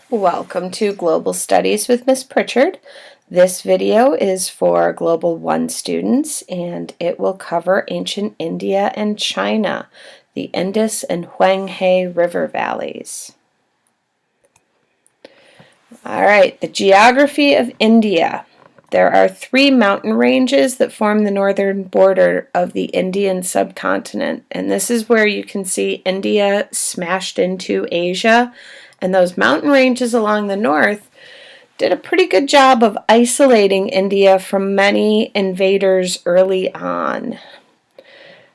Welcome to Global Studies with Miss Pritchard. This video is for Global 1 students and it will cover ancient India and China, the Indus and Huanghe river valleys. Alright, the geography of India. There are 3 mountain ranges that form the northern border of the Indian subcontinent, and this is where you can see India smashed into Asia. And those mountain ranges along the north did a pretty good job of isolating India from many invaders early on.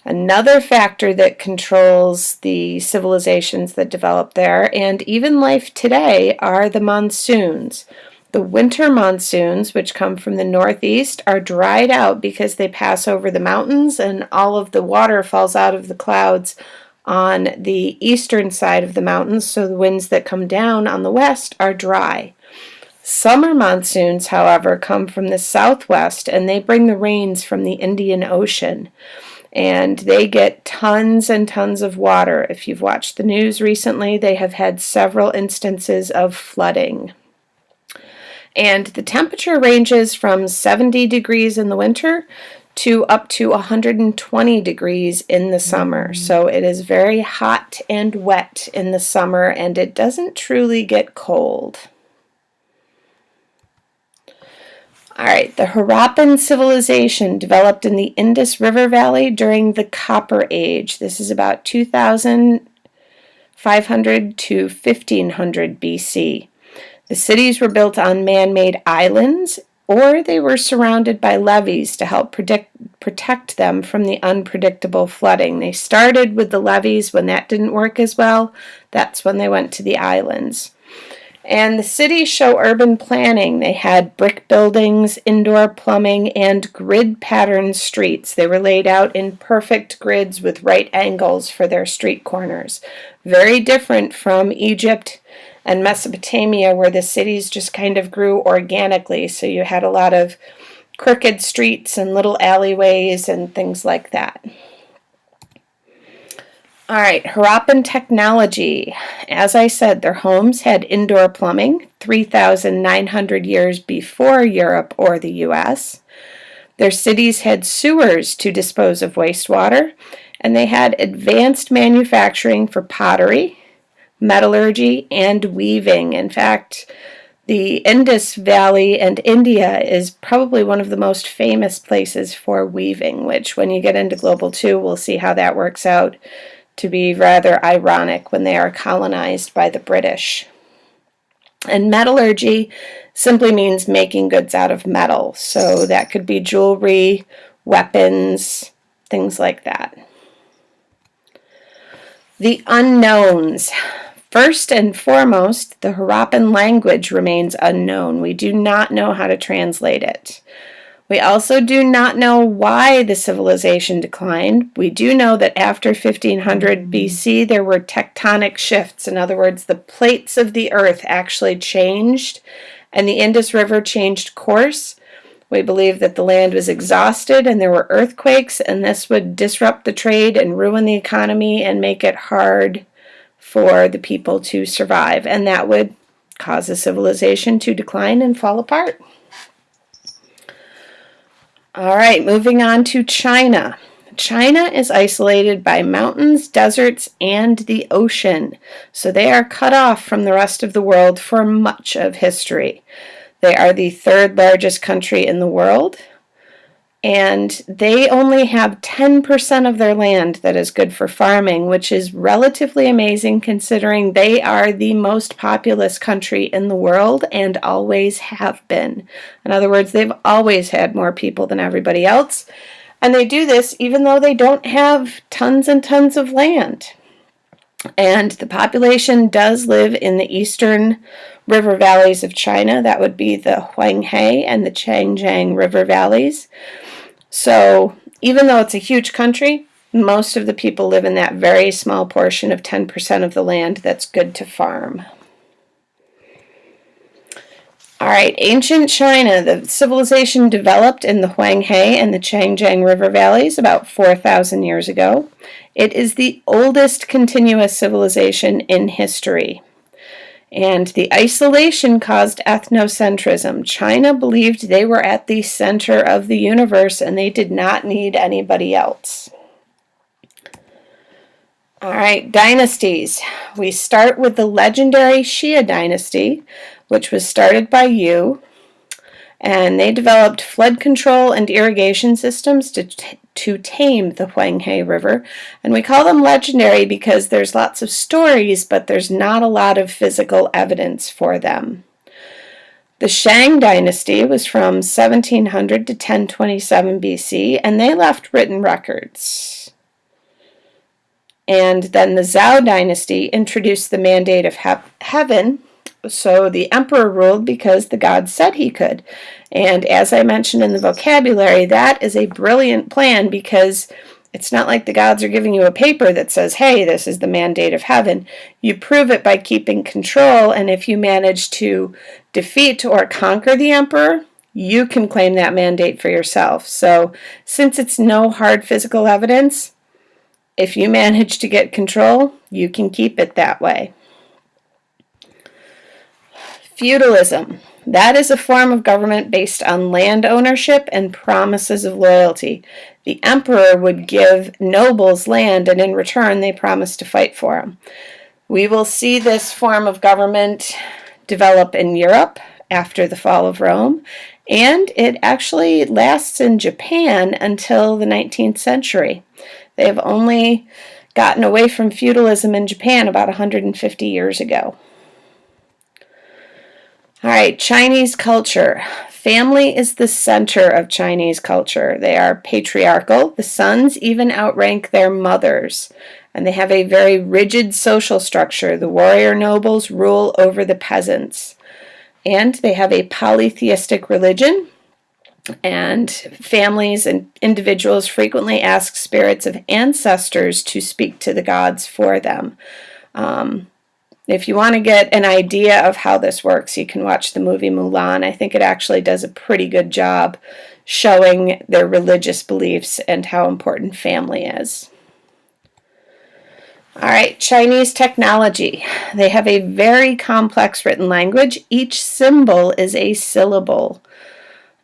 Another factor that controls the civilizations that developed there, and even life today, are the monsoons. The winter monsoons, which come from the northeast, are dried out because they pass over the mountains and all of the water falls out of the clouds on the eastern side of the mountains, so the winds that come down on the west are dry. Summer monsoons, however, come from the southwest, and they bring the rains from the Indian Ocean. And they get tons and tons of water. If you've watched the news recently, they have had several instances of flooding. And the temperature ranges from 70 degrees in the winter to up to 120 degrees in the summer. So it is very hot and wet in the summer, and it doesn't truly get cold. Alright, the Harappan civilization developed in the Indus River Valley during the Copper Age. This is about 2500 to 1500 BC. The cities were built on man-made islands, or they were surrounded by levees to help protect them from the unpredictable flooding. They started with the levees. When that didn't work as well, that's when they went to the islands. And the cities show urban planning. They had brick buildings, indoor plumbing, and grid-patterned streets. They were laid out in perfect grids with right angles for their street corners. Very different from Egypt and Mesopotamia, where the cities just kind of grew organically. So you had a lot of crooked streets and little alleyways and things like that. All right, Harappan technology. As I said, their homes had indoor plumbing 3,900 years before Europe or the U.S. Their cities had sewers to dispose of wastewater, and they had advanced manufacturing for pottery, metallurgy, and weaving. In fact, the Indus Valley and India is probably one of the most famous places for weaving, which when you get into Global 2, we'll see how that works out to be rather ironic when they are colonized by the British. And metallurgy simply means making goods out of metal, so that could be jewelry, weapons, things like that. The unknowns. First and foremost, the Harappan language remains unknown. We do not know how to translate it. We also do not know why the civilization declined. We do know that after 1500 BC, there were tectonic shifts. In other words, the plates of the earth actually changed, and the Indus River changed course. We believe that the land was exhausted and there were earthquakes, and this would disrupt the trade and ruin the economy and make it hard for the people to survive, and that would cause a civilization to decline and fall apart. All right, moving on to China. China is isolated by mountains, deserts, and the ocean, so they are cut off from the rest of the world for much of history. They are the 3rd largest country in the world, and they only have 10% of their land that is good for farming, which is relatively amazing considering they are the most populous country in the world and always have been. In other words, they've always had more people than everybody else, and they do this even though they don't have tons and tons of land. And the population does live in the eastern river valleys of China. That would be the Huanghe and the Changjiang river valleys. So even though it's a huge country, most of the people live in that very small portion of 10% of the land that's good to farm. All right, ancient China. The civilization developed in the Huanghe and the Changjiang river valleys about 4,000 years ago. It is the oldest continuous civilization in history. And the isolation caused ethnocentrism. China believed they were at the center of the universe and they did not need anybody else. All right, dynasties. We start with the legendary Xia dynasty, which was started by Yu, and they developed flood control and irrigation systems to tame the Huanghe River. And we call them legendary because there's lots of stories, but there's not a lot of physical evidence for them. The Shang dynasty was from 1700 to 1027 BC, and they left written records. And then the Zhou dynasty introduced the mandate of heaven, so the emperor ruled because the gods said he could. And as I mentioned in the vocabulary, that is a brilliant plan because it's not like the gods are giving you a paper that says, hey, this is the mandate of heaven. You prove it by keeping control, and if you manage to defeat or conquer the emperor, you can claim that mandate for yourself. So since it's no hard physical evidence, if you manage to get control, you can keep it that way. Feudalism. That is a form of government based on land ownership and promises of loyalty. The emperor would give nobles land, and in return they promised to fight for him. We will see this form of government develop in Europe after the fall of Rome, and it actually lasts in Japan until the 19th century. They have only gotten away from feudalism in Japan about 150 years ago. All right, Chinese culture. Family is the center of Chinese culture. They are patriarchal. The sons even outrank their mothers. And they have a very rigid social structure. The warrior nobles rule over the peasants. And they have a polytheistic religion. And families and individuals frequently ask spirits of ancestors to speak to the gods for them. If you want to get an idea of how this works, you can watch the movie Mulan. I think it actually does a pretty good job showing their religious beliefs and how important family is. All right, Chinese technology. They have a very complex written language. Each symbol is a syllable.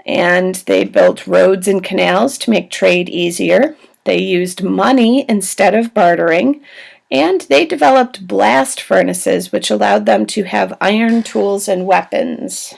And they built roads and canals to make trade easier. They used money instead of bartering. And they developed blast furnaces, which allowed them to have iron tools and weapons.